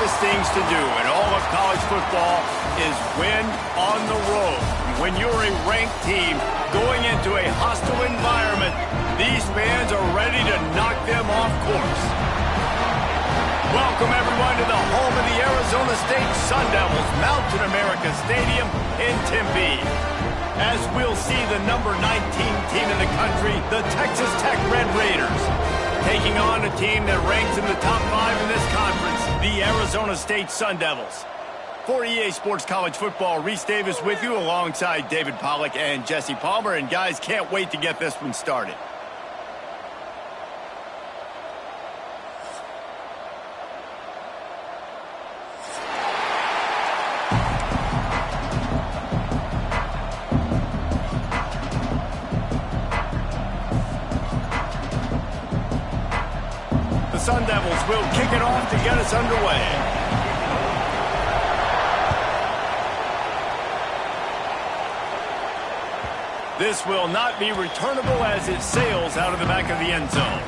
toughest things to do in all of college football is win on the road. When you're a ranked team going into a hostile environment, these fans are ready to knock them off course. Welcome, everyone, to the home of the Arizona State Sun Devils, Mountain America Stadium in Tempe. As we'll see the number 19 team in the country, the Texas Tech Red Raiders, taking on a team that ranks in the top 5 in this conference, the Arizona State Sun Devils. For EA Sports College Football, Reese Davis with you alongside David Pollack and Jesse Palmer. And guys, can't wait to get this one started. The Sun Devils will kick it off to get us underway. This will not be returnable as it sails out of the back of the end zone.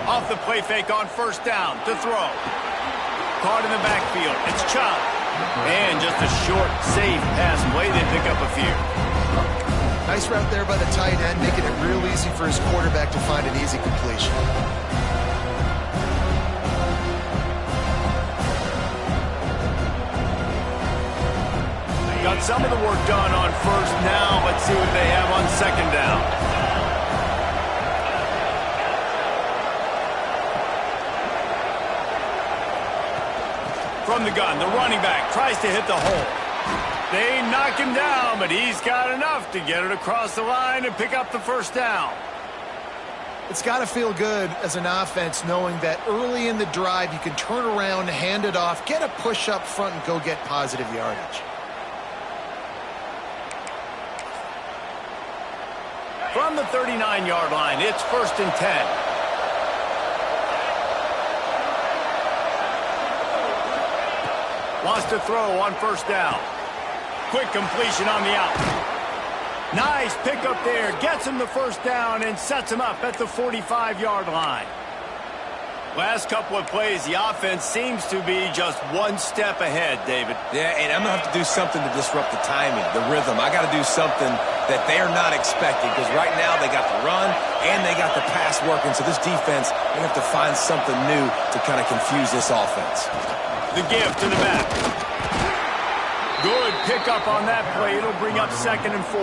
Off the play fake on first down to throw. Caught in the backfield. It's Chubb. And just a short, safe pass play. They pick up a few. Nice route there by the tight end, making it real easy for his quarterback to find an easy completion. Got some of the work done on first. Now let's see what they have on second down. From the gun, the running back tries to hit the hole. They knock him down, but he's got enough to get it across the line and pick up the first down. It's got to feel good as an offense knowing that early in the drive you can turn around, hand it off, get a push up front, and go get positive yardage. From the 39-yard line, it's 1st and 10. Wants to throw on first down. Quick completion on the out. Nice pickup there. Gets him the first down and sets him up at the 45-yard line. Last couple of plays, the offense seems to be just one step ahead, David. Yeah, and I'm going to have to do something to disrupt the timing, the rhythm. I got to do something that they're not expecting because right now they got the run and they got the pass working. So this defense, they have to find something new to kind of confuse this offense. The give to the back. Good pickup on that play. It'll bring up 2nd and 4.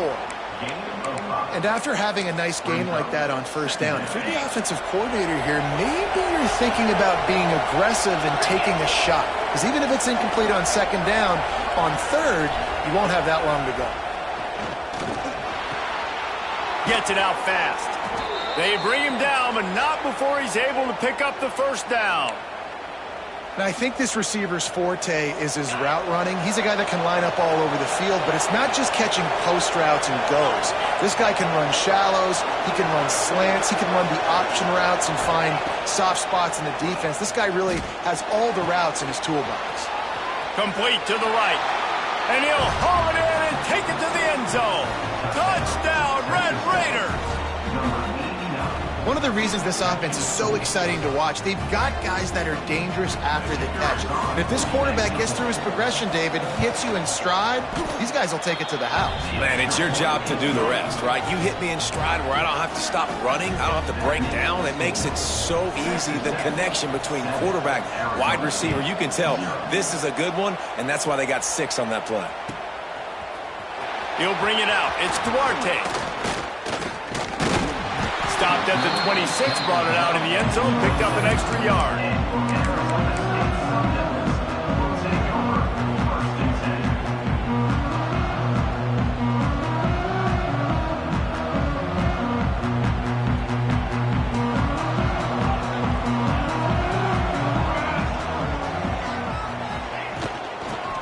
And after having a nice gain like that on first down, if you're the offensive coordinator here, maybe you're thinking about being aggressive and taking a shot. Because even if it's incomplete on second down, on third, you won't have that long to go. Gets it out fast. They bring him down, but not before he's able to pick up the first down. Now, I think this receiver's forte is his route running. He's a guy that can line up all over the field, but it's not just catching post routes and goes. This guy can run shallows, he can run slants, he can run the option routes and find soft spots in the defense. This guy really has all the routes in his toolbox. Complete to the right. And he'll haul it in and take it to the end zone. Touchdown, Red Raiders! One of the reasons this offense is so exciting to watch, they've got guys that are dangerous after the catch. And if this quarterback gets through his progression, David, hits you in stride, these guys will take it to the house. Man, it's your job to do the rest, right? You hit me in stride where I don't have to stop running. I don't have to break down. It makes it so easy, the connection between quarterback, wide receiver. You can tell this is a good one, and that's why they got 6 on that play. He'll bring it out. It's Duarte. Stopped at the 26, brought it out in the end zone, picked up an extra yard.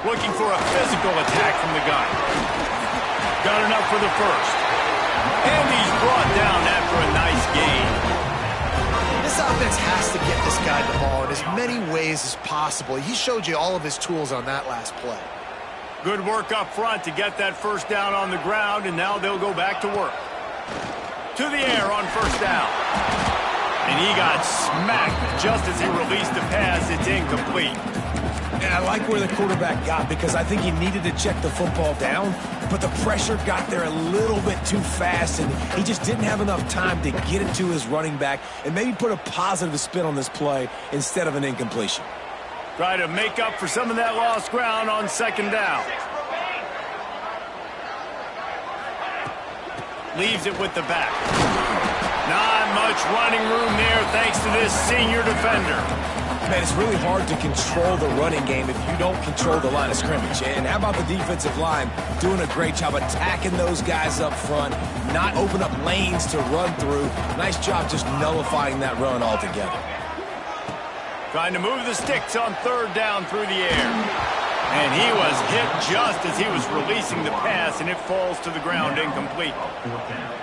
Looking for a physical attack from the gun. Got enough for the first. And he's brought down after a nice gain. This offense defense has to get this guy the ball in as many ways as possible. He showed you all of his tools on that last play. Good work up front to get that first down on the ground, and now they'll go back to work. To the air on first down. And he got smacked just as he released the pass. It's incomplete. And I like where the quarterback got because I think he needed to check the football down, but the pressure got there a little bit too fast, and he just didn't have enough time to get it to his running back and maybe put a positive spin on this play instead of an incompletion. Try to make up for some of that lost ground on second down. Leaves it with the back. Not much running room there thanks to this senior defender. Man, it's really hard to control the running game if you don't control the line of scrimmage. And how about the defensive line doing a great job attacking those guys up front, not open up lanes to run through. Nice job just nullifying that run altogether. Trying to move the sticks on third down through the air. And he was hit just as he was releasing the pass, and it falls to the ground incomplete.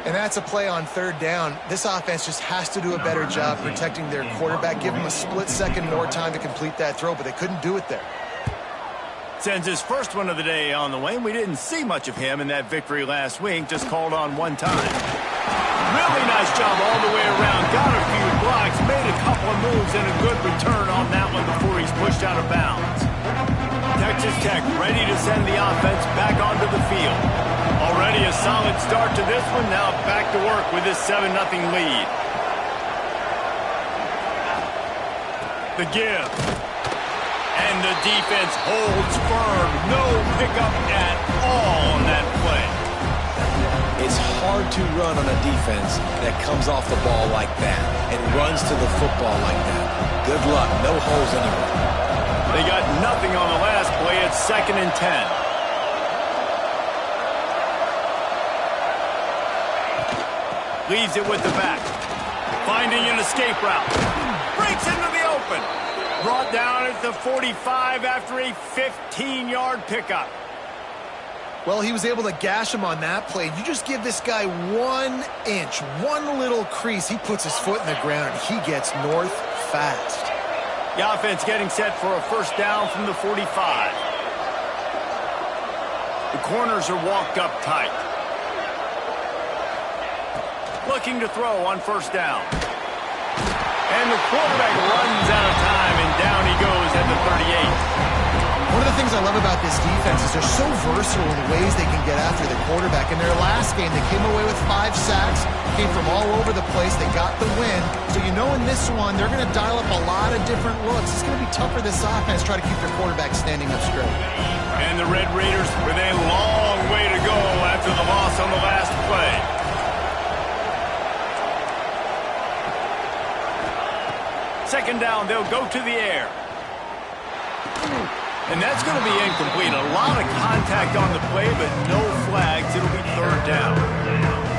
And that's a play on third down. This offense just has to do a better job protecting their quarterback. Give him a split second more time to complete that throw, but they couldn't do it there. Sends his first one of the day on the way. We didn't see much of him in that victory last week, just called on one time. Really nice job all the way around. Got a few blocks, made a couple of moves, and a good return on that one before he's pushed out of bounds. Texas Tech ready to send the offense back onto the field. Already a solid start to this one. Now back to work with this 7-0 lead. The give. And the defense holds firm. No pickup at all on that play. It's hard to run on a defense that comes off the ball like that and runs to the football like that. Good luck. No holes anywhere. They got nothing on the last play. It's 2nd and 10. Leaves it with the back. Finding an escape route. Breaks into the open. Brought down at the 45 after a 15-yard pickup. Well, he was able to gash him on that play. You just give this guy 1 inch, one little crease. He puts his foot in the ground, and he gets north fast. The offense getting set for a first down from the 45. The corners are walked up tight. Looking to throw on first down. And the quarterback runs out of time, and down he goes at the 38. One of the things I love about this defense is they're so versatile in the ways they can get after the quarterback. In their last game, they came away with 5 sacks, came from all over the place. They got the win. So you know in this one, they're going to dial up a lot of different looks. It's going to be tough for this offense to try to keep their quarterback standing up straight. And the Red Raiders with a long way to go after the loss on the last play. Second down, they'll go to the air. And that's going to be incomplete. A lot of contact on the play, but no flags. It'll be third down.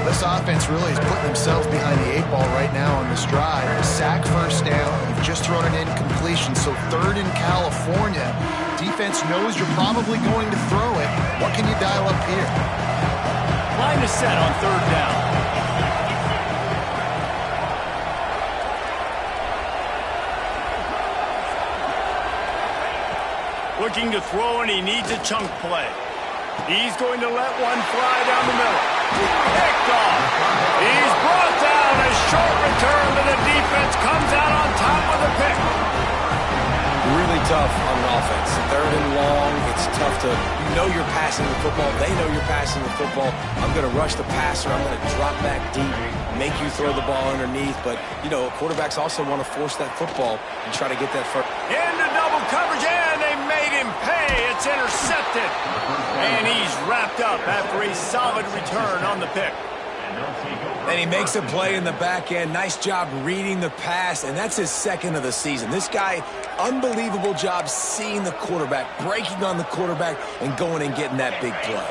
This offense really is putting themselves behind the 8 ball right now on this drive. Sack first down. You've just thrown an incompletion, so third in California. Defense knows you're probably going to throw it. What can you dial up here? Line is set on third down. Looking to throw, and he needs a chunk play. He's going to let one fly down the middle. Picked off. He's brought down. A short return, but the defense comes out on top of the pick. Really tough on an offense. Third and long, it's tough to, you know you're passing the football. They know you're passing the football. I'm going to rush the passer. I'm going to drop back deep, make you throw the ball underneath. But, you know, quarterbacks also want to force that football and try to get that first. Into double coverage, and they made him pay. It's intercepted. And he's wrapped up after a solid return on the pick. And he makes a play in the back end. Nice job reading the pass, and that's his 2nd of the season. This guy, unbelievable job seeing the quarterback, breaking on the quarterback, and going and getting that big play.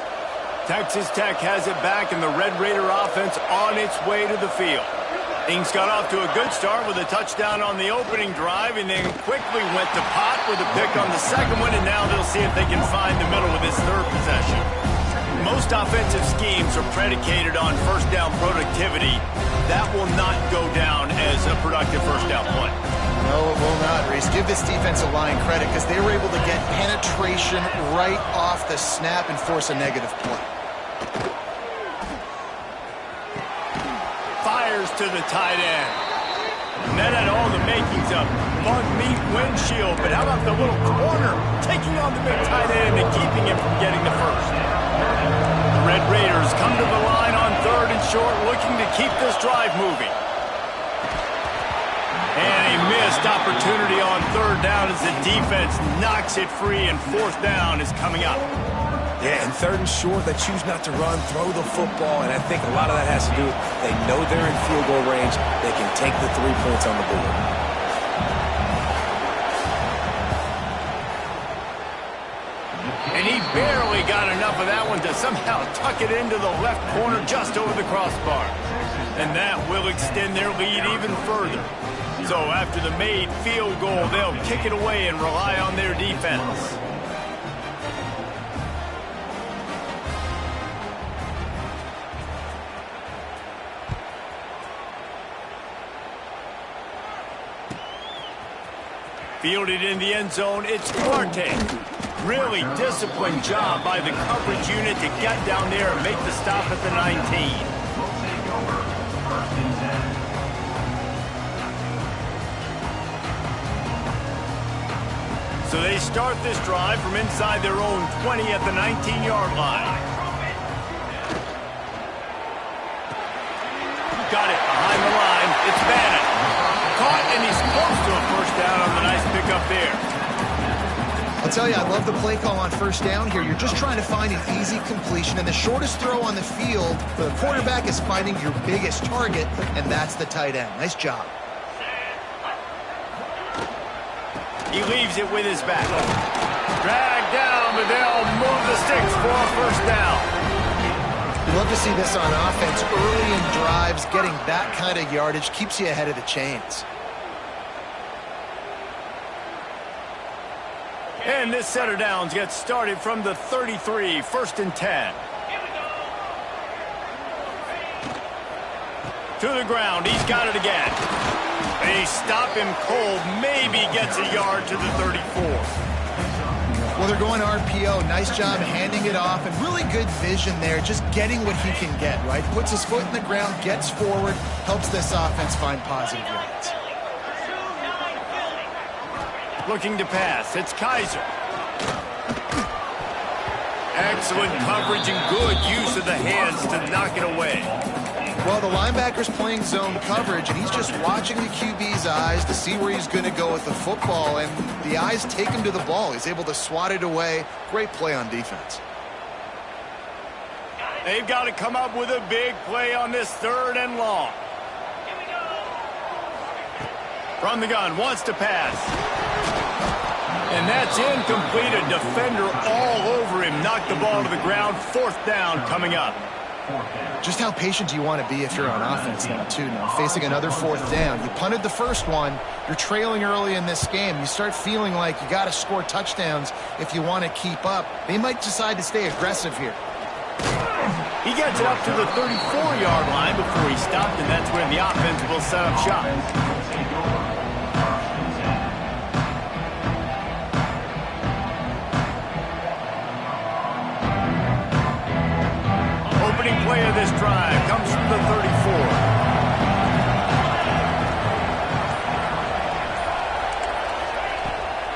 Texas Tech has it back, and the Red Raider offense on its way to the field. Things got off to a good start with a touchdown on the opening drive, and then quickly went to pot with a pick on the second one, and now they'll see if they can find the middle with this third possession. Most offensive schemes are predicated on first down productivity. That will not go down as a productive first down play. No, it will not, Reese. Give this defensive line credit because they were able to get penetration right off the snap and force a negative play. Fires to the tight end. And that had all the makings of bug meat windshield, but how about the little corner taking on the big tight end and keeping him from getting the first? The Red Raiders come to the line on 3rd and short, looking to keep this drive moving. And a missed opportunity on 3rd down as the defense knocks it free, and 4th down is coming up. Yeah, and 3rd and short, they choose not to run, throw the football, and I think a lot of that has to do with they know they're in field goal range. They can take the 3 points on the board. And he barely got enough of that one to somehow tuck it into the left corner just over the crossbar. And that will extend their lead even further. So after the made field goal, they'll kick it away and rely on their defense. Fielded in the end zone, it's Duarte. Really disciplined job by the coverage unit to get down there and make the stop at the 19. So they start this drive from inside their own 20 at the 19-yard line. Got it behind the line. It's Bannon. Caught, and he's close to a first down on the nice pickup there. I'll tell you, I love the play call on first down here. You're just trying to find an easy completion, and the shortest throw on the field for the quarterback is finding your biggest target, and that's the tight end. Nice job. He leaves it with his back. Dragged down, but they'll move the sticks for a first down. You love to see this on offense. Early in drives, getting that kind of yardage keeps you ahead of the chains. And this set of downs gets started from the 33, 1st and 10. To the ground, he's got it again. They stop him cold, maybe gets a yard to the 34. Well, they're going RPO. Nice job handing it off, and really good vision there, just getting what he can get, right? Puts his foot in the ground, gets forward, helps this offense find positive yards. Looking to pass, it's Kaiser. Excellent coverage and good use of the hands to knock it away. Well, the linebacker's playing zone coverage, and he's just watching the QB's eyes to see where he's going to go with the football, and the eyes take him to the ball. He's able to swat it away. Great play on defense. They've got to come up with a big play on this 3rd and long. From the gun, wants to pass. And that's incomplete. A defender all over him. Knocked the ball to the ground. 4th down coming up. Just how patient do you want to be if you're on offense now, too? Now, facing another 4th down. You punted the first one. You're trailing early in this game. You start feeling like you got to score touchdowns if you want to keep up. They might decide to stay aggressive here. He gets it up to the 34-yard line before he stopped, and that's when the offense will set up shop. Opening play of this drive comes from the 34.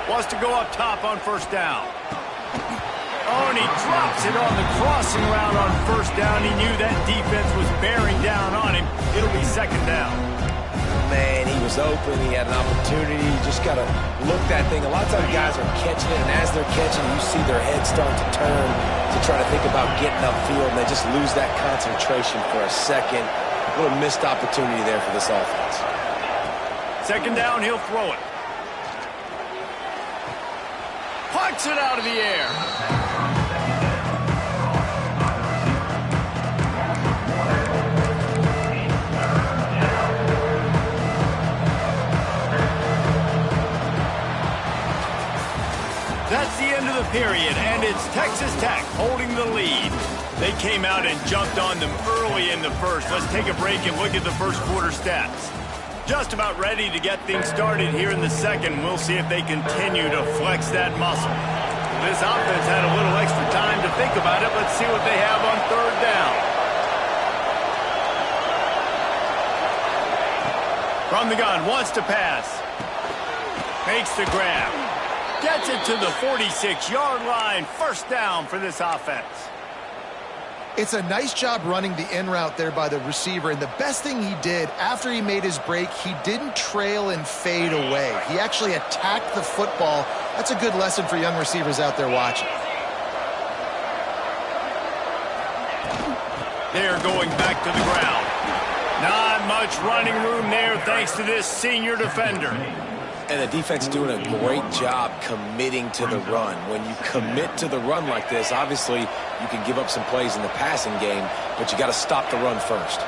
Wants to go up top on first down. Oh, and he drops it on the crossing route on first down. He knew that defense was bearing down on him. It'll be 2nd down. Man, he was open. He had an opportunity. You just got to look that thing. A lot of times guys are catching it, and as they're catching it, you see their heads start to turn to try to think about getting upfield, and they just lose that concentration for a second. A little missed opportunity there for this offense. 2nd down, he'll throw it. Pucks it out of the air. That's the end of the period, and it's Texas Tech holding the lead. They came out and jumped on them early in the first. Let's take a break and look at the first quarter stats. Just about ready to get things started here in the second. We'll see if they continue to flex that muscle. This offense had a little extra time to think about it. Let's see what they have on third down. From the gun, wants to pass. Makes the grab. Gets it to the 46-yard line. First down for this offense. It's a nice job running the in route there by the receiver, and the best thing he did after he made his break, he didn't trail and fade away. He actually attacked the football. That's a good lesson for young receivers out there watching. They're going back to the ground. Not much running room there thanks to this senior defender. And the defense doing a great job committing to the run. When you commit to the run like this, obviously you can give up some plays in the passing game, but you got to stop the run first.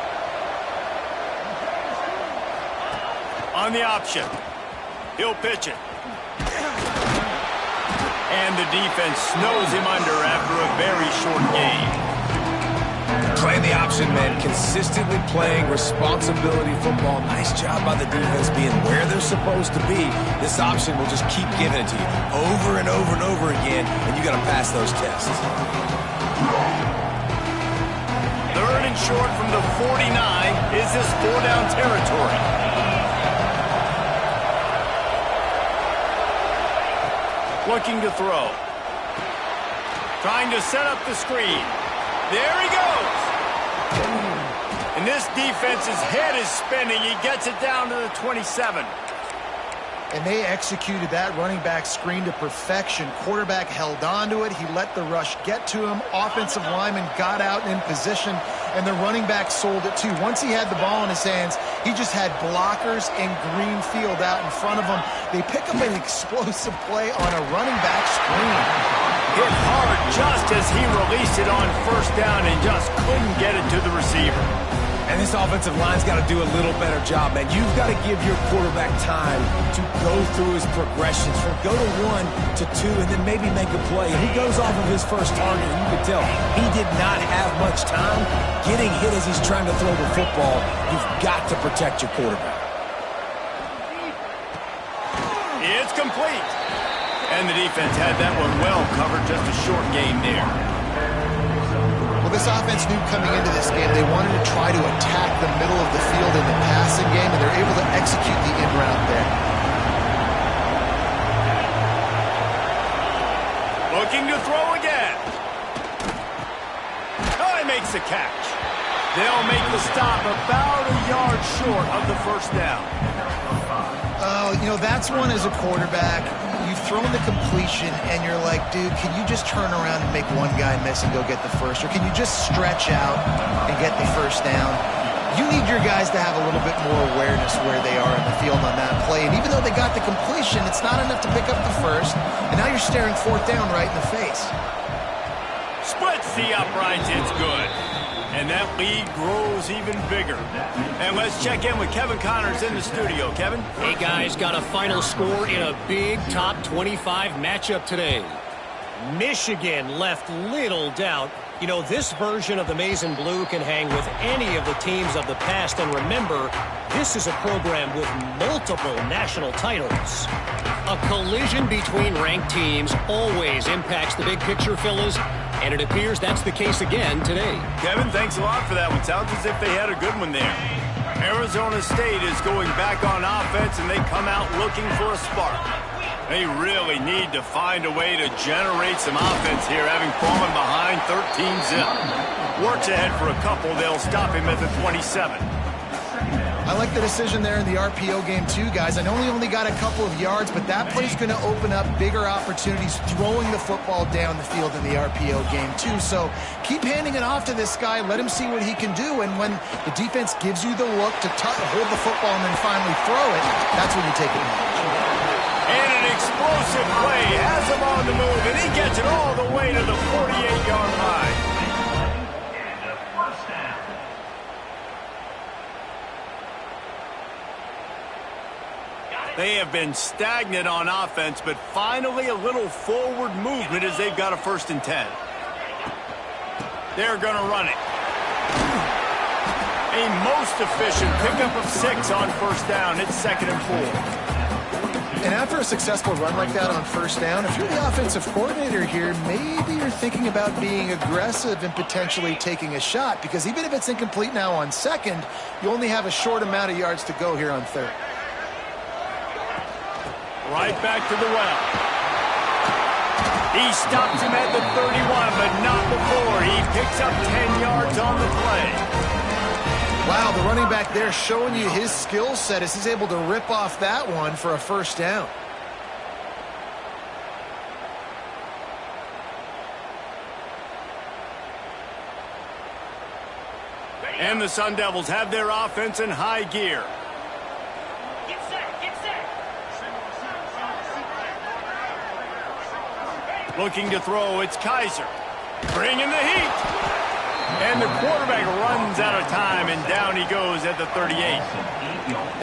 On the option, he'll pitch it. And the defense snows him under after a very short game. Playing the option, man. Consistently playing responsibility football. Nice job by the defense being where they're supposed to be. This option will just keep giving it to you over and over and over again, and you got to pass those tests. Third and short from the 49. Is this 4-down territory? Looking to throw. Trying to set up the screen. There he goes. And this defense's head is spinning. He gets it down to the 27. And they executed that running back screen to perfection. Quarterback held on to it. He let the rush get to him. Offensive lineman got out in position, and the running back sold it too. Once he had the ball in his hands, he just had blockers in green field out in front of him. They pick up an explosive play on a running back screen. Hit hard just as he released it on first down and just couldn't get it to the receiver. And this offensive line's got to do a little better job, man. You've got to give your quarterback time to go through his progressions from go to 1 to 2 and then maybe make a play. And he goes off of his first target, and you can tell he did not have much time getting hit as he's trying to throw the football. You've got to protect your quarterback. It's complete. And the defense had that one well covered, just a short game there. Well, this offense knew coming into this game they wanted to try to attack the middle of the field in the passing game, and they're able to execute the in route there. Looking to throw again. Oh, he makes the catch. They'll make the stop about a yard short of the first down. Oh, you know, that's one as a quarterback. You've thrown the completion, and you're like, dude, can you just turn around and make one guy miss and go get the first? Or can you just stretch out and get the first down? You need your guys to have a little bit more awareness where they are in the field on that play. And even though they got the completion, it's not enough to pick up the first. And now you're staring fourth down right in the face. Splits the uprights. It's good. And that lead grows even bigger. And let's check in with Kevin Connors in the studio. Kevin? Hey, guys, got a final score in a big top 25 matchup today. Michigan left little doubt. You know, this version of the Maize and Blue can hang with any of the teams of the past. And remember, this is a program with multiple national titles. A collision between ranked teams always impacts the big picture, fellas. And it appears that's the case again today. Kevin, thanks a lot for that one. Sounds as if they had a good one there. Arizona State is going back on offense, and they come out looking for a spark. They really need to find a way to generate some offense here, having fallen behind 13-zip. Works ahead for a couple. They'll stop him at the 27. I like the decision there in the RPO game too, guys. I know he only got a couple of yards, but that play's going to open up bigger opportunities throwing the football down the field in the RPO game too. So keep handing it off to this guy. Let him see what he can do. And when the defense gives you the look to hold the football and then finally throw it, that's when you take it. And an explosive play has him on the move, and he gets it all the way to the 48-yard line. They have been stagnant on offense, but finally a little forward movement as they've got a 1st and 10. They're going to run it. A most efficient pickup of 6 on first down. It's 2nd and 4. And after a successful run like that on first down, if you're the offensive coordinator here, maybe you're thinking about being aggressive and potentially taking a shot, because even if it's incomplete now on 2nd, you only have a short amount of yards to go here on 3rd. Right back to the well. He stops him at the 31, but not before. He picks up 10 yards on the play. Wow, the running back there showing you his skill set as he's able to rip off that one for a first down. And the Sun Devils have their offense in high gear. Get set, get set. Looking to throw, it's Kaiser. Bringing the heat. And the quarterback runs out of time, and down he goes at the 38.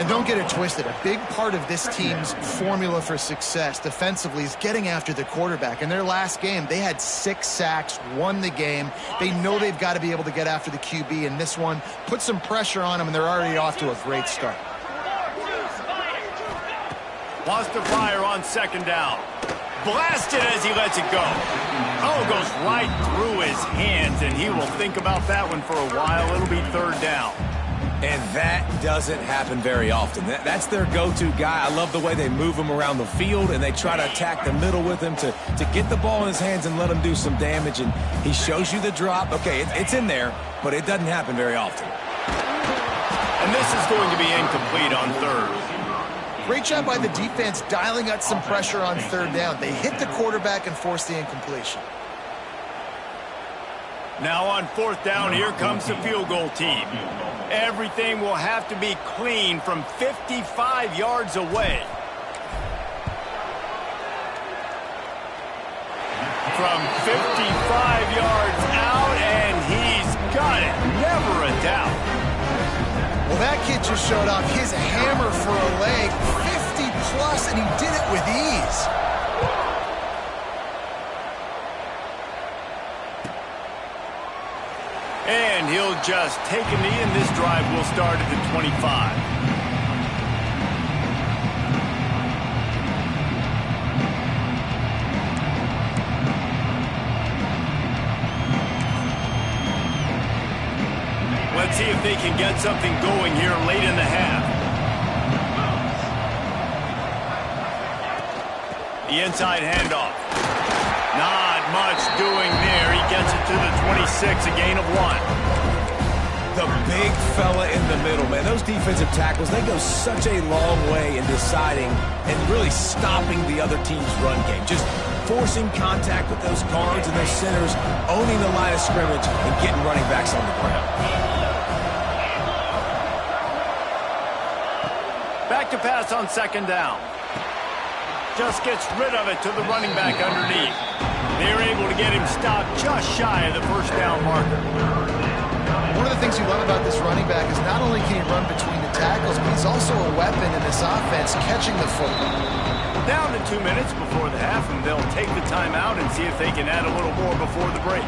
And don't get it twisted. A big part of this team's formula for success defensively is getting after the quarterback. In their last game, they had 6 sacks, won the game. They know they've got to be able to get after the QB, and this one put some pressure on them, and they're already off to a great start. Wants to fire on 2nd down. Blasted as he lets it go. Oh, goes right through his hands, and he will think about that one for a while. It'll be 3rd down. And that doesn't happen very often. That's their go-to guy. I love the way they move him around the field, and they try to attack the middle with him to get the ball in his hands and let him do some damage. And he shows you the drop. Okay, it's in there, but it doesn't happen very often. And this is going to be incomplete on 3rd. Great job by the defense dialing out some pressure on 3rd down. They hit the quarterback and forced the incompletion. Now on 4th down, here comes the field goal team. Everything will have to be clean from 55 yards away. From 55 yards out, and he's got it. Never a doubt. Well, that kid just showed off his hammer for a leg, 50-plus, and he did it with ease. And he'll just take a knee, and this drive will start at the 25. Let's see if they can get something going here late in the half. The inside handoff. Not much doing there. He gets it to the 26, a gain of 1. The big fella in the middle, man. Those defensive tackles, they go such a long way in deciding and really stopping the other team's run game. Just forcing contact with those guards and those centers, owning the line of scrimmage, and getting running backs on the ground. Back to pass on 2nd down. Just gets rid of it to the running back underneath. They're able to get him stopped just shy of the first down marker. One of the things you love about this running back is not only can he run between the tackles, but he's also a weapon in this offense, catching the football. Down to 2 minutes before the half, and they'll take the timeout and see if they can add a little more before the break.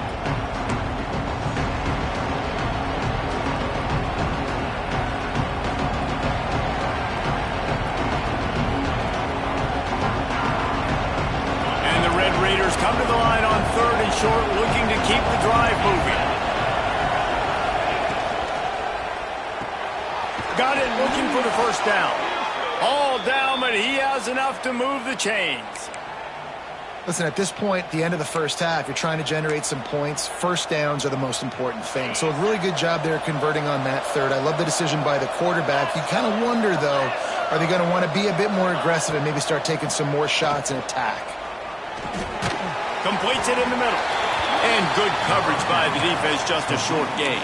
Raiders come to the line on 3rd and short, looking to keep the drive moving. Got it, looking for the first down. All down, but he has enough to move the chains. Listen, at this point, the end of the first half, you're trying to generate some points. First downs are the most important thing. So a really good job there converting on that 3rd. I love the decision by the quarterback. You kind of wonder, though, are they going to want to be a bit more aggressive and maybe start taking some more shots and attack? Completes it in the middle. And good coverage by the defense, just a short gain.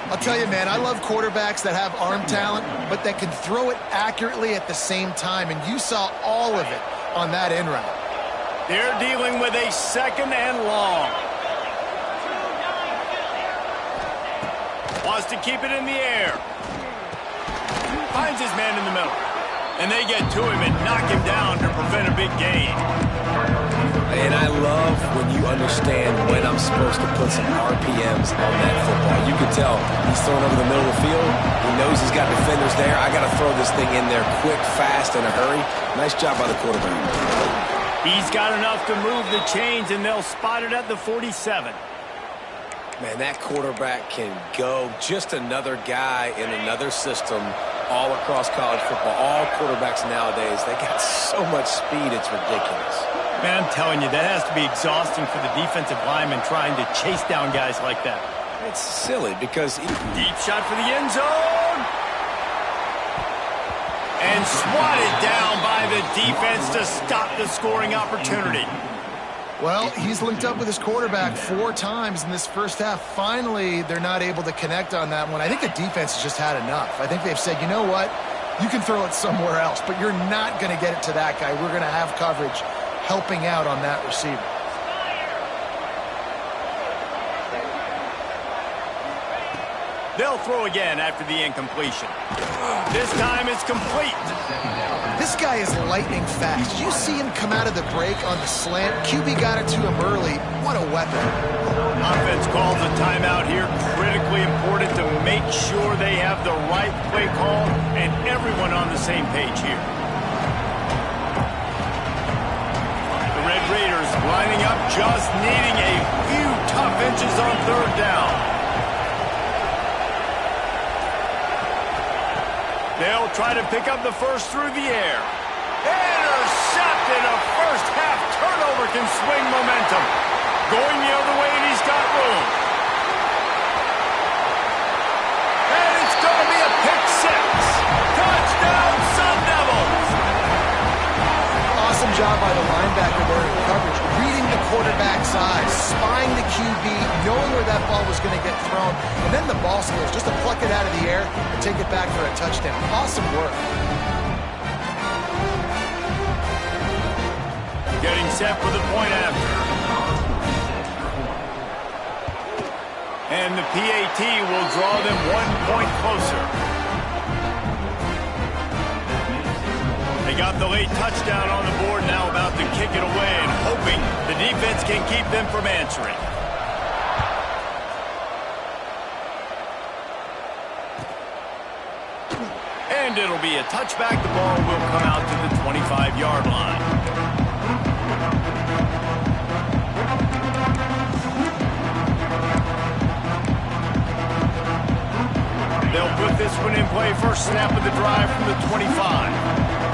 I'll tell you, man, I love quarterbacks that have arm talent, but that can throw it accurately at the same time, and you saw all of it on that end route. They're dealing with a 2nd and long. Wants to keep it in the air. Finds his man in the middle. And they get to him and knock him down to prevent a big gain. And I love when you understand when I'm supposed to put some RPMs on that football. You can tell he's throwing over the middle of the field. He knows he's got defenders there. I got to throw this thing in there quick, fast, in a hurry. Nice job by the quarterback. He's got enough to move the chains, and they'll spot it at the 47. Man, that quarterback can go. Just another guy in another system all across college football. All quarterbacks nowadays, they got so much speed, it's ridiculous. Man, I'm telling you, that has to be exhausting for the defensive lineman trying to chase down guys like that. It's silly because... Deep shot for the end zone. And swatted down by the defense to stop the scoring opportunity. Well, he's linked up with his quarterback 4 times in this first half. Finally, they're not able to connect on that one. I think the defense has just had enough. I think they've said, you know what? You can throw it somewhere else, but you're not going to get it to that guy. We're going to have coverage helping out on that receiver. They'll throw again after the incompletion. This time it's complete. This guy is lightning fast. Did you see him come out of the break on the slant? QB got it to him early. What a weapon. Offense calls a timeout here. Critically important to make sure they have the right play call and everyone on the same page here. The Red Raiders lining up, just needing a few tough inches on 3rd down. They'll try to pick up the first through the air. Intercepted. A first half turnover can swing momentum. Going the other way, and he's got room. And it's going to be a pick 6. Touchdown, Sun Devils. Awesome job by the linebacker there in coverage, reading the quarterback's eyes, spying the QB, knowing where that ball was going to get thrown, and then the ball skills just to pluck it out of the air and take it back for a touchdown. Awesome work. Getting set for the point after. And the PAT will draw them 1 point closer. They got the late touchdown on the board, now about to kick it away and hoping the defense can keep them from answering. And it'll be a touchback. The ball will come out to the 25-yard line. They'll put this one in play. First snap of the drive from the 25.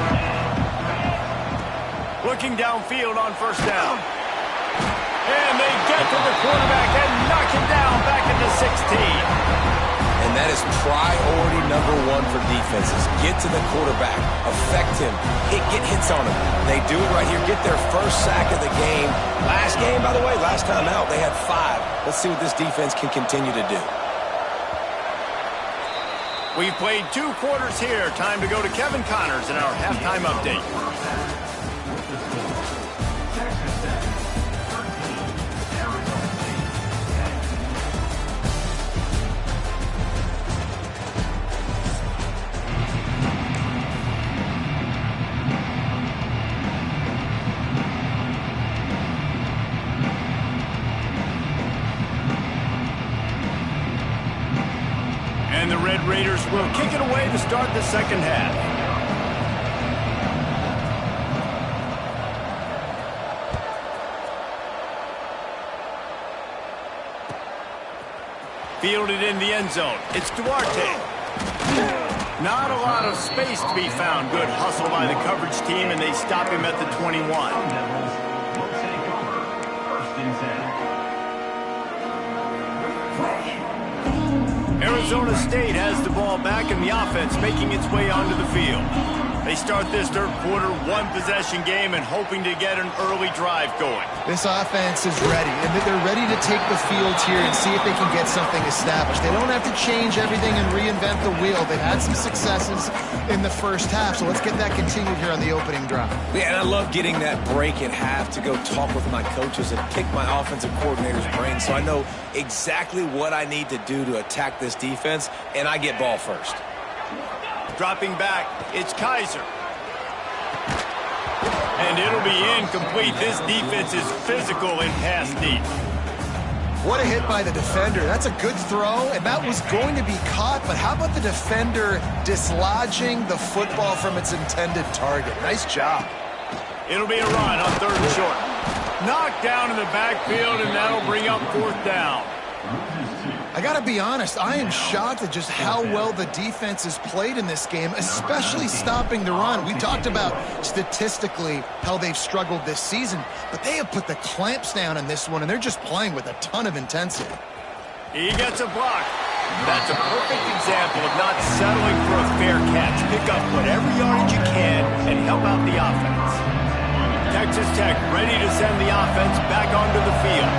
Looking downfield on first down. And they get to the quarterback and knock him down back at the 16. And that is priority number 1 for defenses. Get to the quarterback. Affect him. Get hits on him. They do it right here. Get their first sack of the game. Last game, by the way, last time out, they had 5. Let's see what this defense can continue to do. We've played 2 quarters here. Time to go to Kevin Connors in our halftime update. And the Red Raiders will kick it away to start the second half. Fielded in the end zone. It's Duarte. Not a lot of space to be found. Good hustle by the coverage team, and they stop him at the 21. Arizona State has the ball back in the offense, making its way onto the field. They start this 3rd quarter 1-possession game and hoping to get an early drive going. This offense is ready, and they're ready to take the field here and see if they can get something established. They don't have to change everything and reinvent the wheel. They've had some successes in the first half, so let's get that continued here on the opening drive. Yeah, and I love getting that break at half to go talk with my coaches and pick my offensive coordinator's brain so I know exactly what I need to do to attack this defense, and I get ball first. Dropping back, it's Kaiser. And it'll be incomplete. This defense is physical in pass deep. What a hit by the defender. That's a good throw, and that was going to be caught, but how about the defender dislodging the football from its intended target? Nice job. It'll be a run on 3rd and short. Knocked down in the backfield, and that'll bring up 4th down. I got to be honest, I am shocked at just how well the defense has played in this game, especially stopping the run. We talked about statistically how they've struggled this season, but they have put the clamps down in this one, and they're just playing with a ton of intensity. He gets a block. That's a perfect example of not settling for a fair catch. Pick up whatever yardage you can and help out the offense. Texas Tech ready to send the offense back onto the field.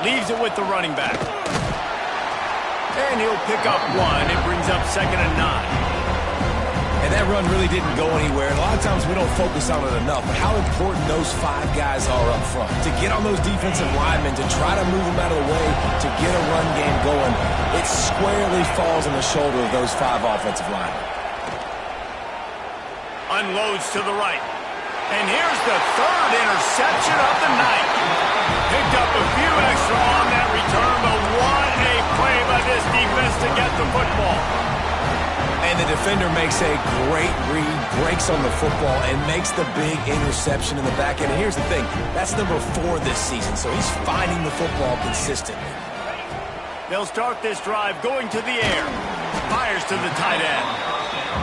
Leaves it with the running back. And he'll pick up 1. It brings up 2nd and 9. And that run really didn't go anywhere. And a lot of times we don't focus on it enough, but how important those 5 guys are up front. To get on those defensive linemen, to try to move them out of the way, to get a run game going, it squarely falls on the shoulder of those 5 offensive linemen. Unloads to the right. And here's the 3rd interception of the night. Picked up a few extra on that return, but what a play by this defense to get the football. And the defender makes a great read, breaks on the football, and makes the big interception in the back end. And here's the thing, that's number 4 this season, so he's finding the football consistently. They'll start this drive going to the air. Fires to the tight end.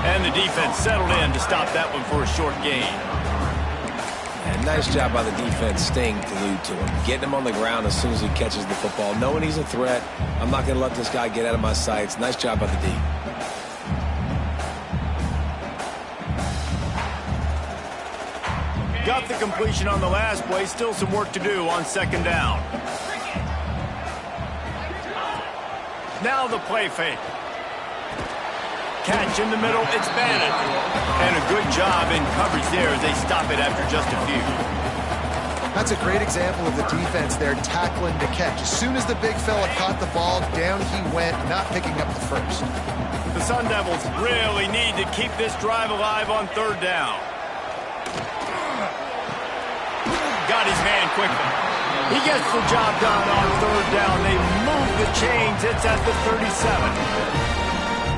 And the defense settled in to stop that one for a short gain. And nice job by the defense staying glued to him. Getting him on the ground as soon as he catches the football. Knowing he's a threat. I'm not going to let this guy get out of my sights. Nice job by the D. Got the completion on the last play. Still some work to do on 2nd down. Now the play fake. Catch in the middle, it's Bannon. And a good job in coverage there as they stop it after just a few. That's a great example of the defense there tackling the catch. As soon as the big fella caught the ball, down he went, not picking up the first. The Sun Devils really need to keep this drive alive on 3rd down. Got his man quickly. He gets the job done on 3rd down. They move the chains. It's at the 37.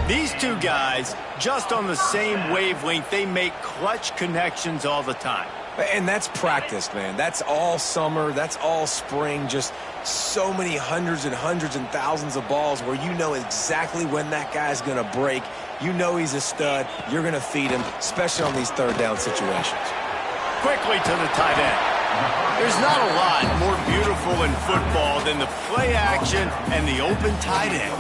These 2 guys, just on the same wavelength, they make clutch connections all the time. And that's practice, man. That's all summer. That's all spring. Just so many hundreds and thousands of balls where you know exactly when that guy's going to break. You know he's a stud. You're going to feed him, especially on these 3rd down situations. Quickly to the tight end. There's not a lot more beautiful in football than the play action and the open tight end.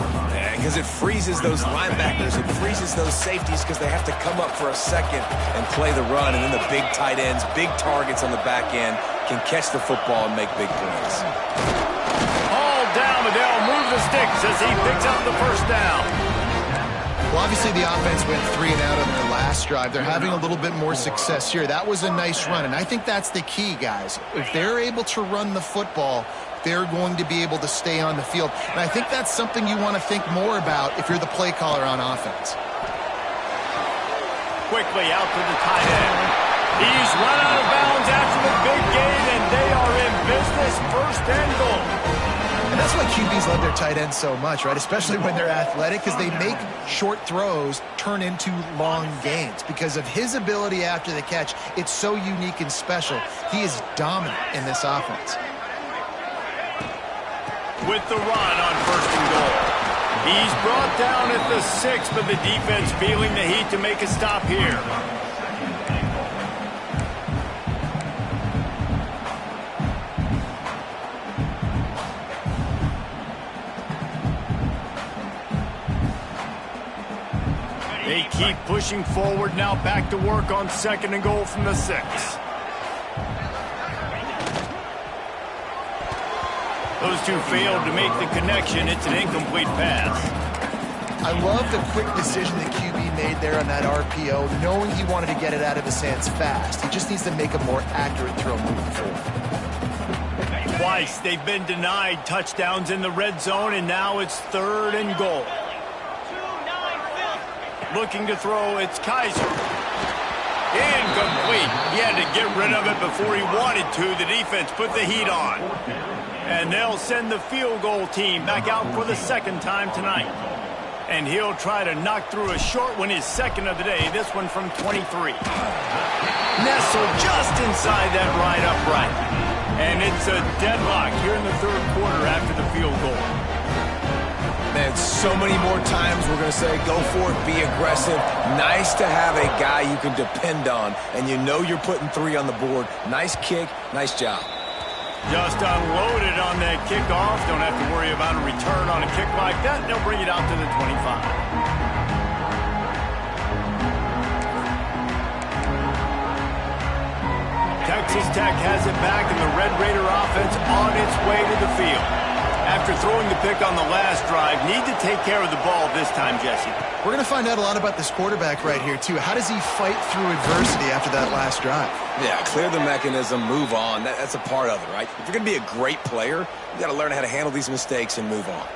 Because it freezes those linebackers, it freezes those safeties because they have to come up for a second and play the run. And then the big tight ends, big targets on the back end can catch the football and make big plays. All down, but they'll move the sticks as he picks up the 1st down. Well, obviously the offense went 3 and out on their last drive. They're having a little bit more success here. That was a nice run, and I think that's the key, guys. If they're able to run the football, they're going to be able to stay on the field. And I think that's something you want to think more about if you're the play caller on offense. Quickly out to the tight end. He's run out of bounds after the big gain, and they are in business, 1st and goal. And that's why QBs love their tight ends so much, right? Especially when they're athletic, because they make short throws turn into long gains. Because of his ability after the catch, it's so unique and special. He is dominant in this offense. With the run on 1st and goal. He's brought down at the 6, but the defense feeling the heat to make a stop here. They keep pushing forward now, back to work on 2nd and goal from the 6. Those 2 failed to make the connection. It's an incomplete pass. I love the quick decision that QB made there on that RPO, knowing he wanted to get it out of his hands fast. He just needs to make a more accurate throw moving forward. Twice they've been denied touchdowns in the red zone, and now it's 3rd and goal. Looking to throw, it's Kaiser. Incomplete. He had to get rid of it before he wanted to. The defense put the heat on. And they'll send the field goal team back out for the second time tonight. And he'll try to knock through a short one, his second of the day, this one from 23. Nestled just inside that right upright. And it's a deadlock here in the third quarter after the field goal. Man, so many more times we're going to say, go for it, be aggressive. Nice to have a guy you can depend on, and you know you're putting 3 on the board. Nice kick, nice job. Just unloaded on that kickoff. Don't have to worry about a return on a kick like that. They'll bring it out to the 25. Texas Tech has it back, and the Red Raider offense on its way to the field. After throwing the pick on the last drive, need to take care of the ball this time, Jesse. We're going to find out a lot about this quarterback right here, too. How does he fight through adversity after that last drive? Yeah, clear the mechanism, move on. That's a part of it, right? If you're going to be a great player, you got to learn how to handle these mistakes and move on.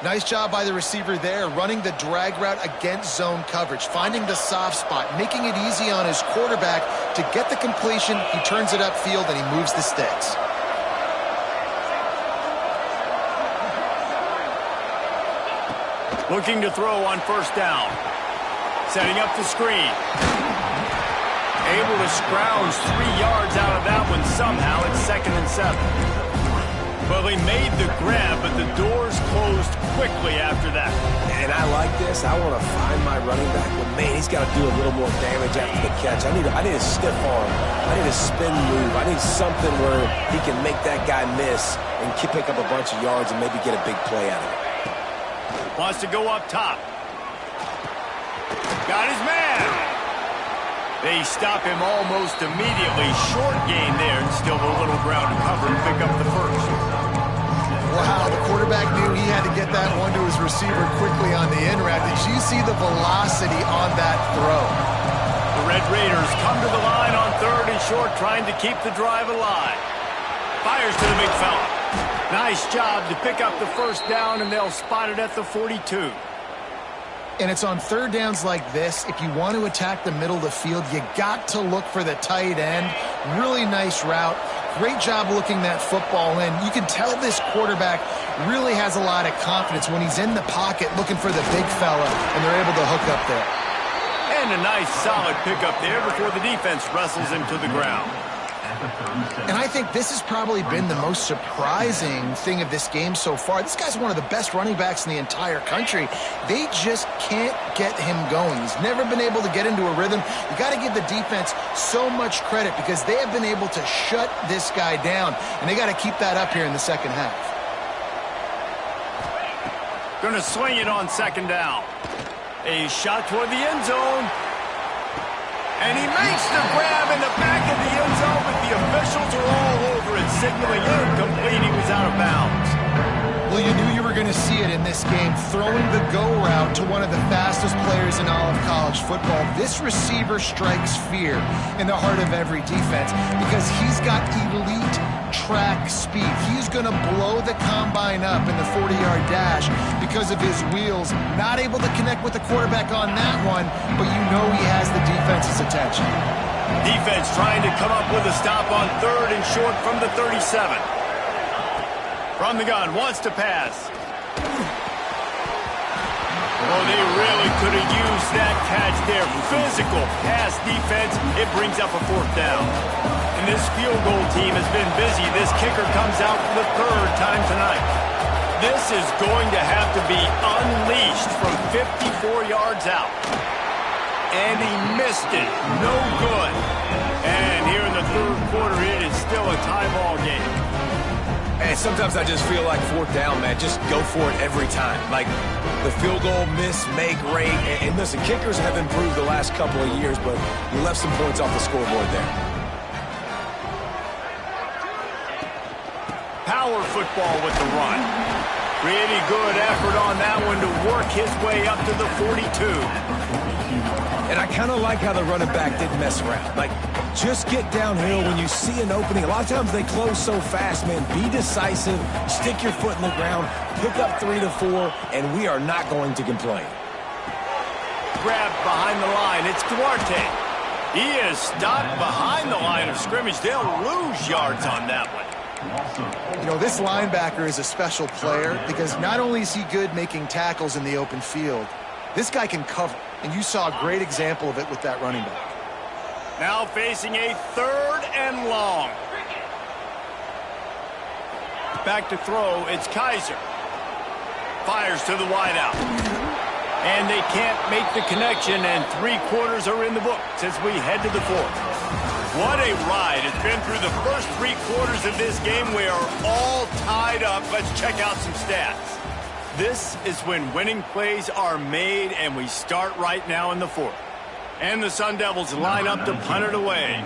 Nice job by the receiver there, running the drag route against zone coverage, finding the soft spot, making it easy on his quarterback to get the completion. He turns it upfield, and he moves the sticks. Looking to throw on first down. Setting up the screen. Able to scrounge 3 yards out of that one somehow. It's 2nd and 7. Well, he made the grab, but the doors closed quickly after that. And I like this. I want to find my running back, but man, he's got to do a little more damage after the catch. I need a stiff arm. I need a spin move. I need something where he can make that guy miss and pick up a bunch of yards and maybe get a big play out of it. Wants to go up top. Got his man. They stop him almost immediately. Short gain there, and still a little ground to cover and pick up the first. Wow, the quarterback knew he had to get that one to his receiver quickly on the in route. Did you see the velocity on that throw? The Red Raiders come to the line on 3rd and short, trying to keep the drive alive. Fires to the big fella. Nice job to pick up the first down, and they'll spot it at the 42. And it's on 3rd downs like this. If you want to attack the middle of the field, you got to look for the tight end. Really nice route. Great job looking that football in. You can tell this quarterback really has a lot of confidence when he's in the pocket looking for the big fella, and they're able to hook up there. And a nice solid pickup there before the defense wrestles him to the ground. And I think this has probably been the most surprising thing of this game so far. This guy's one of the best running backs in the entire country. They just can't get him going. He's never been able to get into a rhythm. You got to give the defense so much credit because they have been able to shut this guy down, and they got to keep that up here in the second half. Going to swing it on 2nd down. A shot toward the end zone. And he makes the grab in the back of the end zone, but the officials are all over it, signaling incomplete. He was out of bounds. Well, you knew you were going to see it in this game, throwing the go route to one of the fastest players in all of college football. This receiver strikes fear in the heart of every defense because he's got elite track speed. He's going to blow the combine up in the 40-yard dash because of his wheels. Not able to connect with the quarterback on that one, but you know he has the defense's attention. Defense trying to come up with a stop on 3rd and short from the 37. From the gun, wants to pass. Oh, they really could have used that catch there. Physical pass defense. It brings up a 4th down. And this field goal team has been busy. This kicker comes out for the 3rd time tonight. This is going to have to be unleashed from 54 yards out. And he missed it. No good. And here in the 3rd quarter, it is still a tie ball game. And sometimes I just feel like 4th down, man. Just go for it every time. Like the field goal miss, make great. And listen, kickers have improved the last couple of years, but you left some points off the scoreboard there. Power football with the run. Pretty good effort on that one to work his way up to the 42. And I kind of like how the running back didn't mess around. Like, just get downhill when you see an opening. A lot of times they close so fast, man. Be decisive, stick your foot in the ground, pick up 3 to 4, and we are not going to complain. grab behind the line. It's Duarte. He is stopped behind the line of scrimmage. They'll lose yards on that one. You know, this linebacker is a special player because not only is he good making tackles in the open field, this guy can cover. And you saw a great example of it with that running back. Now facing a 3rd and long. Back to throw, it's Kaiser. Fires to the wideout. And they can't make the connection, and 3 quarters are in the books as we head to the 4th. What a ride. It's been through the first 3 quarters of this game. We are all tied up. Let's check out some stats. This is when winning plays are made, and we start right now in the 4th. And the Sun Devils line up to punt it away.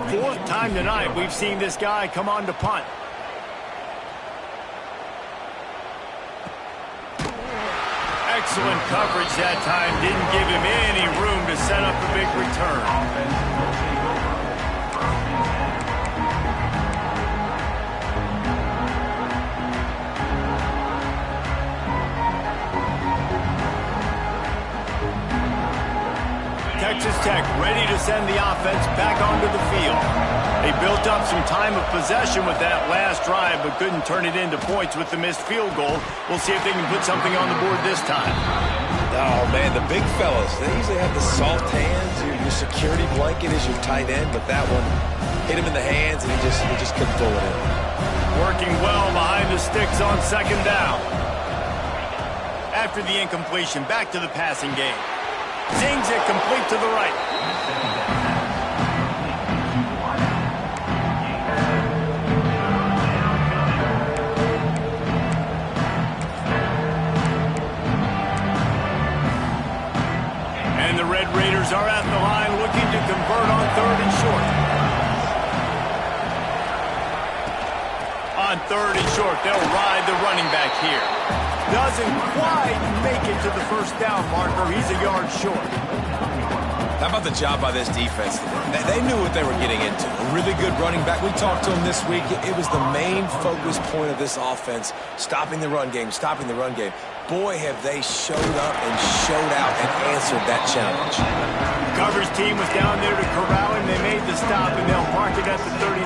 4th time tonight we've seen this guy come on to punt. Excellent coverage that time. Didn't give him any room to set up a big return. Texas Tech ready to send the offense back onto the field. They built up some time of possession with that last drive, but couldn't turn it into points with the missed field goal. We'll see if they can put something on the board this time. Oh, man, the big fellas, they usually have the soft hands. Your security blanket is your tight end, but that one hit him in the hands, and he just couldn't pull it in. Working well behind the sticks on 2nd down. After the incompletion, back to the passing game. Zings it complete to the right. And the Red Raiders are at the line looking to convert on 3rd and short. On 3rd and short, they'll ride the running back here. Doesn't quite make it to the 1st down marker. He's a yard short. How about the job by this defense today? They knew what they were getting into. A really good running back. We talked to him this week. It was the main focus point of this offense, stopping the run game, stopping the run game. Boy, have they showed up and showed out and answered that challenge. The coverage team was down there to corral him. They made the stop, and they'll mark it at the 39.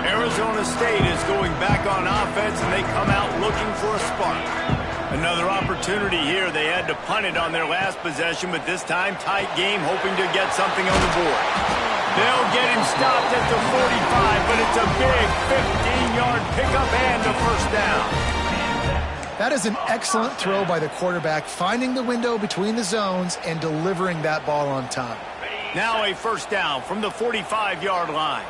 Arizona State is going back on offense, and they come out looking for a spark. Another opportunity here. They had to punt it on their last possession, but this time tight game, hoping to get something on the board. They'll get him stopped at the 45, but it's a big 15-yard pickup and a 1st down. That is an excellent throw by the quarterback, finding the window between the zones and delivering that ball on time. Now a 1st down from the 45-yard line.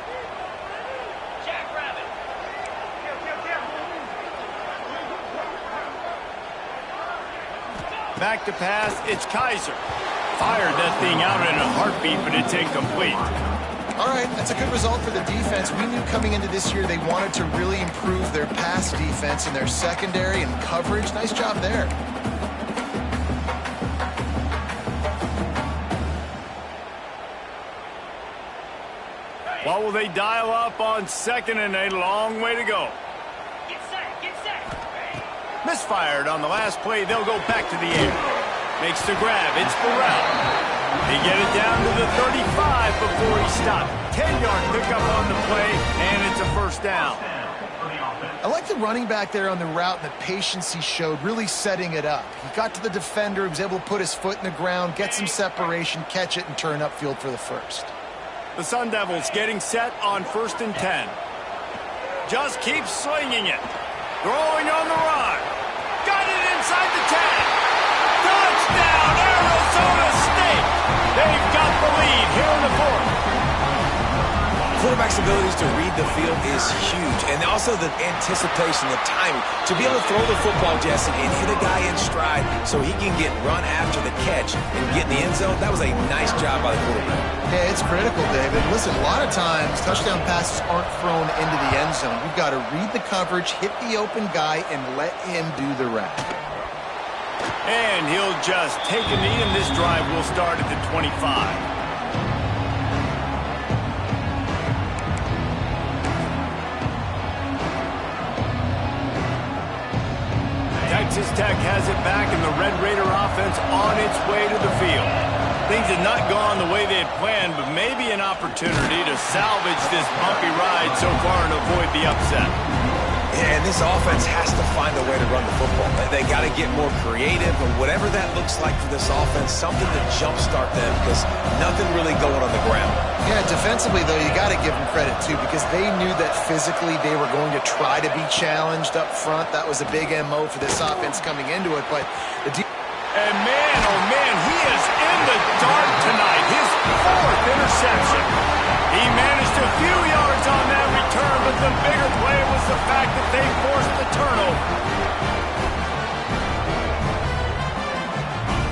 Back to pass, it's Kaiser. Fired that thing out in a heartbeat, but it's incomplete. All right, that's a good result for the defense. We knew coming into this year they wanted to really improve their pass defense and their secondary and coverage. Nice job there. What will they dial up on 2nd and a long way to go? Get set, get set. Misfired on the last play. They'll go back to the air. Makes the grab. It's Burrell. They get it down to the 35 before he stopped. 10-yard pickup on the play, and it's a 1st down. I like the running back there on the route and the patience he showed, really setting it up. He got to the defender, he was able to put his foot in the ground, get some separation, catch it, and turn upfield for the 1st. The Sun Devils getting set on 1st and 10. Just keeps slinging it. Throwing on the run. Got it inside the 10. Touchdown, Arizona State. They've got the lead here in the 4th. Quarterback's abilities to read the field is huge. And also the anticipation, the timing. To be able to throw the football, Jesse, and hit a guy in stride so he can get run after the catch and get in the end zone, that was a nice job by the quarterback. Yeah, it's critical, David. Listen, a lot of times touchdown passes aren't thrown into the end zone. You've got to read the coverage, hit the open guy, and let him do the rest. And he'll just take a knee, and this drive will start at the 25. Texas Tech has it back, and the Red Raider offense on its way to the field. Things have not gone the way they had planned, but maybe an opportunity to salvage this bumpy ride so far and avoid the upset. Yeah, and this offense has to find a way to run the football. They got to get more creative, and whatever that looks like for this offense, something to jumpstart them, because nothing really going on the ground. Yeah, defensively, though, you got to give them credit, too, because they knew that physically they were going to try to be challenged up front. That was a big MO for this offense coming into it, but the And man, oh man, he is in the dark tonight. His 4th interception. He managed a few yards on that return, but the bigger play was the fact that they forced the turnover.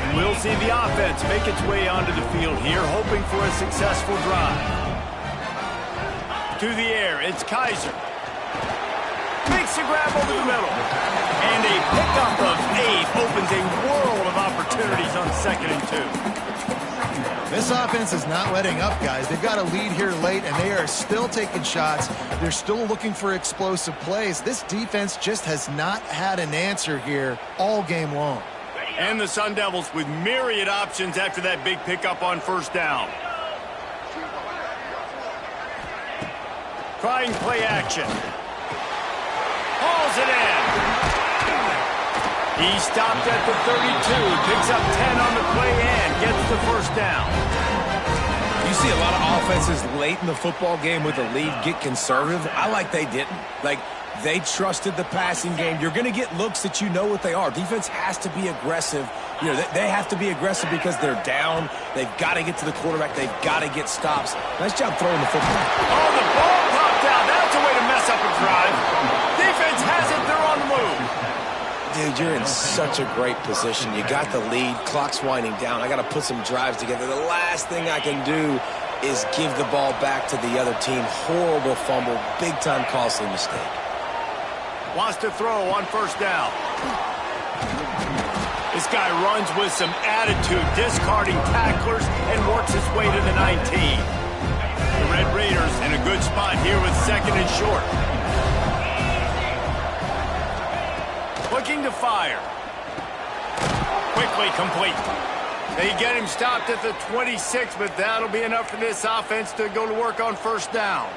And we'll see the offense make its way onto the field here, hoping for a successful drive. To the air, it's Kaiser. Makes a grab over the middle. And a pickup of 8 opens a world of opportunities on 2nd and 2. This offense is not letting up, guys. They've got a lead here late, and they are still taking shots. They're still looking for explosive plays. This defense just has not had an answer here all game long. And the Sun Devils with myriad options after that big pickup on 1st down. Trying play action. Hauls it in. He stopped at the 32, picks up 10 on the play and gets the 1st down. You see a lot of offenses late in the football game with a lead get conservative. I like they didn't. Like, they trusted the passing game. You're going to get looks that you know what they are. Defense has to be aggressive. You know, they have to be aggressive because they're down. They've got to get to the quarterback. They've got to get stops. Nice job throwing the football. Oh, the ball popped out. That's a way to mess up a drive. Defense has it. They're on the move. Dude, you're in such a great position. You got the lead. Clock's winding down. I got to put some drives together. The last thing I can do is give the ball back to the other team. Horrible fumble. Big-time costly mistake. Wants to throw on 1st down. This guy runs with some attitude, discarding tacklers, and works his way to the 19. The Red Raiders in a good spot here with 2nd and short. Looking to fire. Quickly complete. They get him stopped at the 26, but that'll be enough for this offense to go to work on 1st down.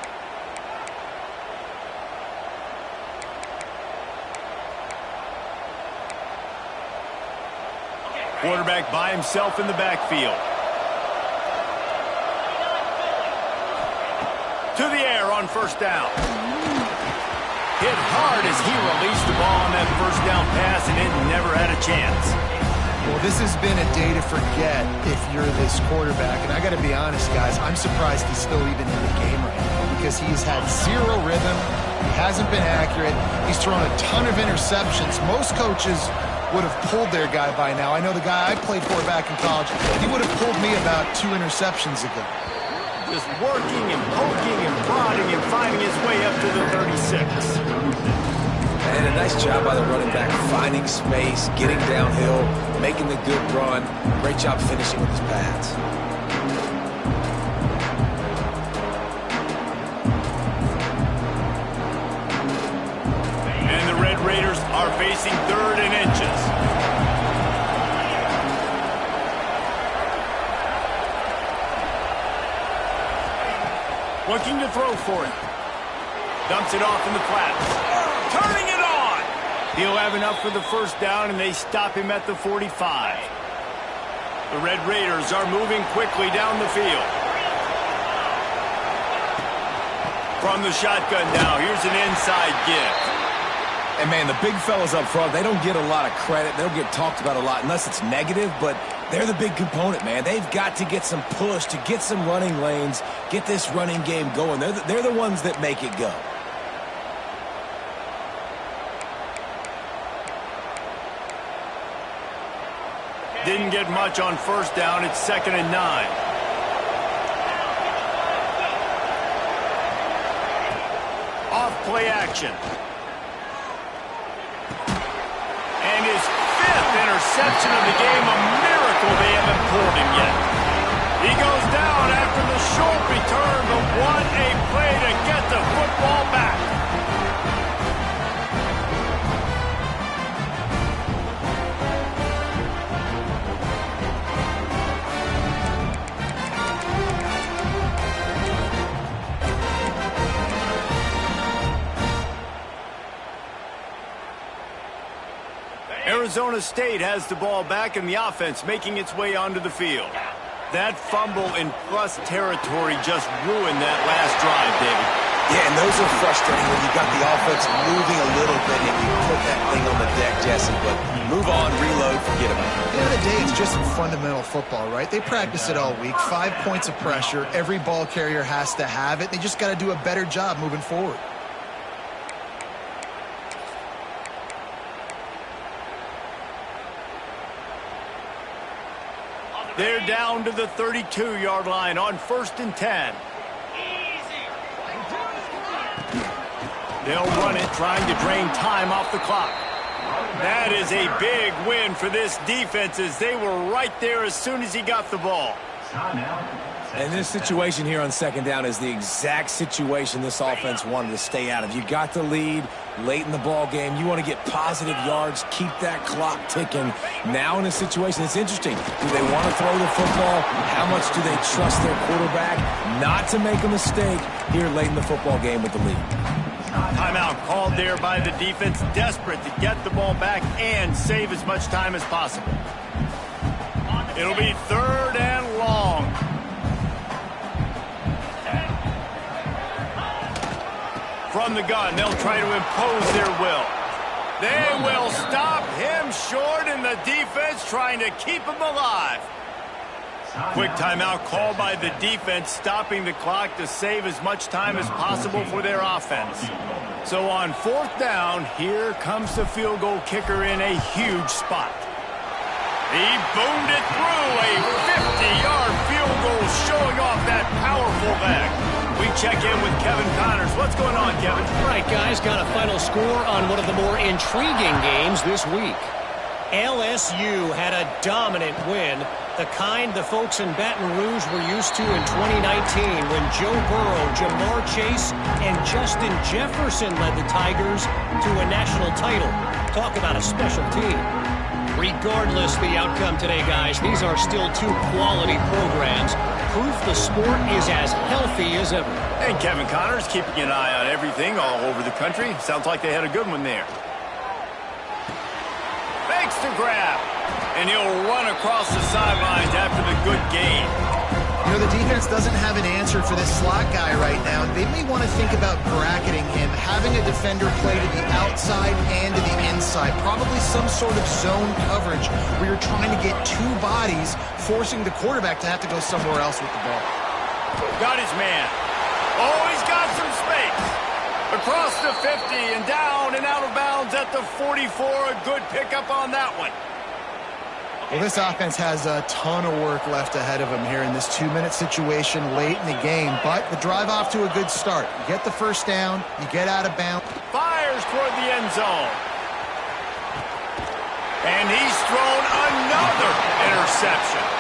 Quarterback by himself in the backfield. To the air on 1st down. Hit hard as he released the ball on that 1st down pass, and it never had a chance. Well, this has been a day to forget if you're this quarterback. And I got to be honest, guys, I'm surprised he's still even in the game right now because he's had 0 rhythm. He hasn't been accurate. He's thrown a ton of interceptions. Most coaches would have pulled their guy by now. I know the guy I played for back in college, he would have pulled me about 2 interceptions ago. Just working and poking and prodding and finding his way up to the 36. And a nice job by the running back, finding space, getting downhill, making the good run. Great job finishing with his pads. And the Red Raiders are facing 3rd and inches. Looking to throw for it. Dumps it off in the flats. Turning it on. He'll have enough for the 1st down, and they stop him at the 45. The Red Raiders are moving quickly down the field. From the shotgun now, here's an inside give. And, man, the big fellas up front, they don't get a lot of credit. They don't get talked about a lot unless it's negative, but they're the big component, man. They've got to get some push, to get some running lanes, get this running game going. They're the ones that make it go. Didn't get much on 1st down. It's 2nd and 9. Off play action. And his 5th interception of the game. A miracle they haven't pulled him yet. He goes down after the short return, but what a play to get the football back. Arizona State has the ball back and the offense making its way onto the field. That fumble in plus territory just ruined that last drive, David. Yeah, and those are frustrating when you got the offense moving a little bit and you put that thing on the deck, Jesse. But move on, reload, forget about it. At the end of the day, it's just fundamental football, right? They practice it all week. 5 points of pressure. Every ball carrier has to have it. They just got to do a better job moving forward. They're down to the 32-yard line on 1st and 10. They'll run it, trying to drain time off the clock. That is a big win for this defense as they were right there as soon as he got the ball. And this situation here on 2nd down is the exact situation this offense wanted to stay out of. You got the lead late in the ball game. You want to get positive yards, keep that clock ticking. Now in a situation, it's interesting. Do they want to throw the football? How much do they trust their quarterback not to make a mistake here late in the football game with the lead? Timeout called there by the defense, desperate to get the ball back and save as much time as possible. It'll be 3rd and long. From the gun, they'll try to impose their will. They will stop him short, and the defense trying to keep him alive. Quick timeout called by the defense, stopping the clock to save as much time as possible for their offense. So on 4th down, here comes the field goal kicker in a huge spot. He boomed it through, a 50-yard field goal showing off that powerful back. We check in with Kevin Connors. What's going on, Kevin? All right, guys, got a final score on one of the more intriguing games this week. LSU had a dominant win, the kind the folks in Baton Rouge were used to in 2019 when Joe Burrow, Jamar Chase, and Justin Jefferson led the Tigers to a national title. Talk about a special team. Regardless the outcome today, guys, these are still 2 quality programs. Proof the sport is as healthy as ever. And Kevin Connors keeping an eye on everything all over the country. Sounds like they had a good one there. Fakes to grab. And he'll run across the sidelines after the good game. You know, the defense doesn't have an answer for this slot guy right now. They may want to think about bracketing him, having a defender play to the outside and to the inside. Probably some sort of zone coverage where you're trying to get 2 bodies, forcing the quarterback to have to go somewhere else with the ball. Got his man. Oh, he's got some space. Across the 50 and down and out of bounds at the 44. A good pickup on that one. Well, this offense has a ton of work left ahead of them here in this 2-minute situation late in the game, but the drive off to a good start. You get the 1st down, you get out of bounds. Fires toward the end zone. And he's thrown another interception.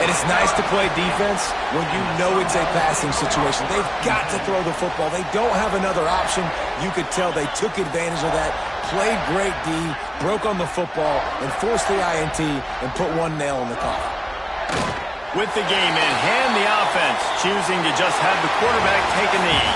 And it's nice to play defense when you know it's a passing situation. They've got to throw the football. They don't have another option. You could tell they took advantage of that, played great D, broke on the football, and forced the INT and put 1 nail in the coffin. With the game in hand, the offense choosing to just have the quarterback take a knee.